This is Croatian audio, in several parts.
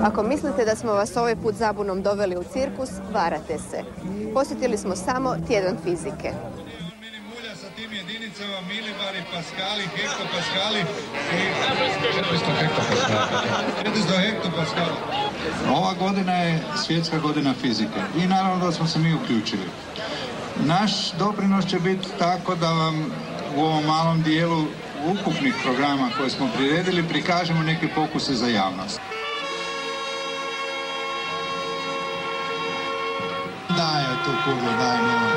Ako mislite da smo vas ovaj put zabunom doveli u cirkus, varate se. Posjetili smo samo tjedan fizike. Sa tim jedinicama milibari, paskali, hektopaskali i 400 hektopaskali. Ova godina je svjetska godina fizike i naravno da smo se mi uključili. Naš doprinos će biti tako da vam u ovom malom dijelu ukupnih programa koje smo priredili prikažemo neke pokuse za javnost. Daj tu kuglu, daj milo.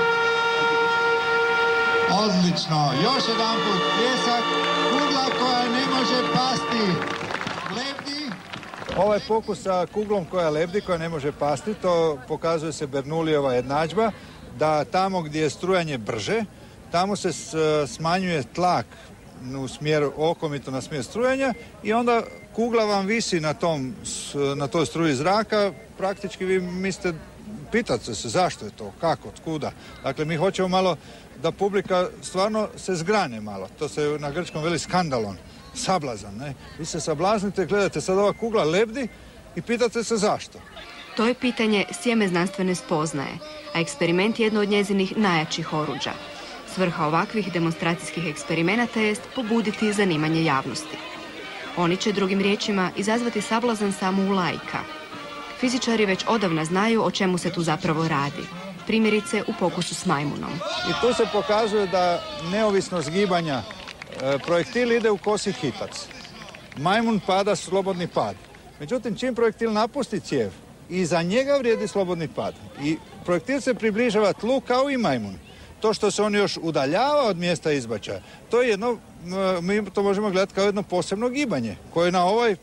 Odlično, još jedan put pljesak, kugla koja ne može pasti, lebdi. Ovaj pokus sa kuglom koja lebdi, koja ne može pasti, to pokazuje se Bernoullijeva jednadžba, da tamo gdje je strujanje brže, tamo se smanjuje tlak u smjeru okomito na smjer strujanja i onda kugla vam visi na toj struji zraka, praktički vi mislite, pitate se zašto je to, kako, otkuda. Dakle, mi hoćemo malo da publika stvarno se zgrane malo. To se na grčkom veli skandalon, sablazan. Ne? Vi se sablaznite, gledate sad ova kugla lebdi i pitate se zašto. To je pitanje sjeme znanstvene spoznaje, a eksperiment je jedno od njezinih najjačih oruđa. Svrha ovakvih demonstracijskih eksperimenata jest pobuditi zanimanje javnosti. Oni će, drugim riječima, izazvati sablazan samo u laika. Fizičari već odavna znaju o čemu se tu zapravo radi. Primjerice u pokusu s majmunom. I tu se pokazuje da neovisno zgibanja projektil ide u kosi hitac. Majmun pada slobodni pad. Međutim, čim projektil napusti cijev, i za njega vrijedi slobodni pad. I projektil se približava tlu kao i majmun. To što se on još udaljava od mjesta izbačaja, to je jedno, mi to možemo gledati kao jedno posebno gibanje koje na ovaj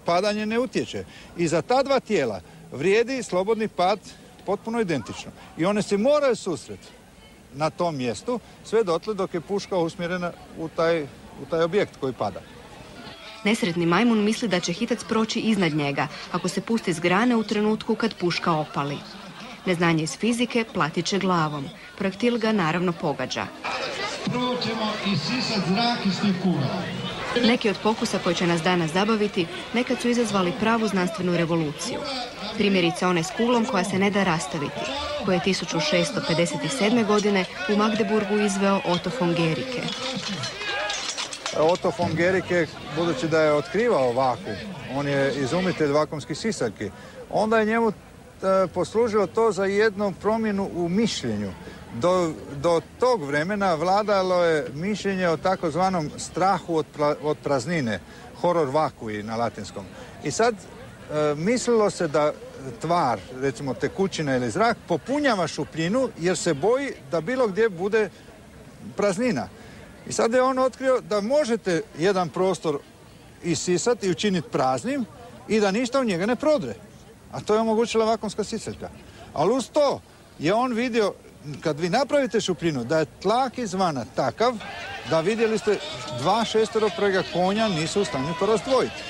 padanje ne utječe. I za ta dva tijela vrijedi slobodni pad potpuno identično. I one se moraju susret na tom mjestu sve dotle dok je puška usmjerena u taj objekt koji pada. Nesretni majmun misli da će hitac proći iznad njega ako se pusti s grane u trenutku kad puška opali. Neznanje iz fizike platit će glavom. Projektil ga naravno pogađa. Prvo ćemo isisat zrak iz tih kugla. Neki od pokusa koji će nas danas zabaviti nekad su izazvali pravu znanstvenu revoluciju. Primjerice one s kuglom koja se ne da rastaviti, koje je 1657. godine u Magdeburgu izveo Otto von Guericke. Otto von Guericke, budući da je otkrivao vakuum, on je izumitelj vakuumskih sisaljki, onda je njemu poslužilo to za jednu promjenu u mišljenju. Do tog vremena vladalo je mišljenje o takozvanom strahu od praznine, horror vacui na latinskom. I sad mislilo se da tvar, recimo tekućina ili zrak, popunjava šupljinu jer se boji da bilo gdje bude praznina. I sad je on otkrio da možete jedan prostor isisati i učiniti praznim i da ništa u njega ne prodre. A to je omogućila vakuumska sisaljka. Ali uz to je on vidio, kad vi napravite šupljinu, da je tlak izvana takav da vidjeli ste 2 šesteroprega konja nisu u stanju to razdvojiti.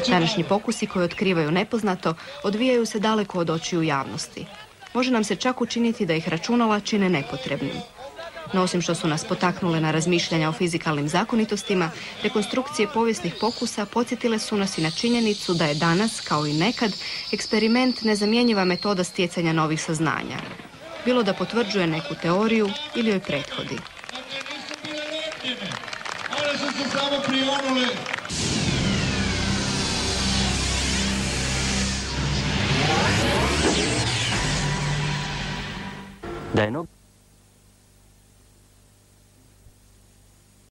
Današnji pokusi koji otkrivaju nepoznato odvijaju se daleko od očiju javnosti. Može nam se čak učiniti da ih računala čine nepotrebnim. No osim što su nas potaknule na razmišljanja o fizikalnim zakonitostima, rekonstrukcije povijesnih pokusa podsjetile su nas i na činjenicu da je danas, kao i nekad, eksperiment nezamjenjiva metoda stjecanja novih saznanja. Bilo da potvrđuje neku teoriju ili joj prethodi. One su se samo prionule. Da je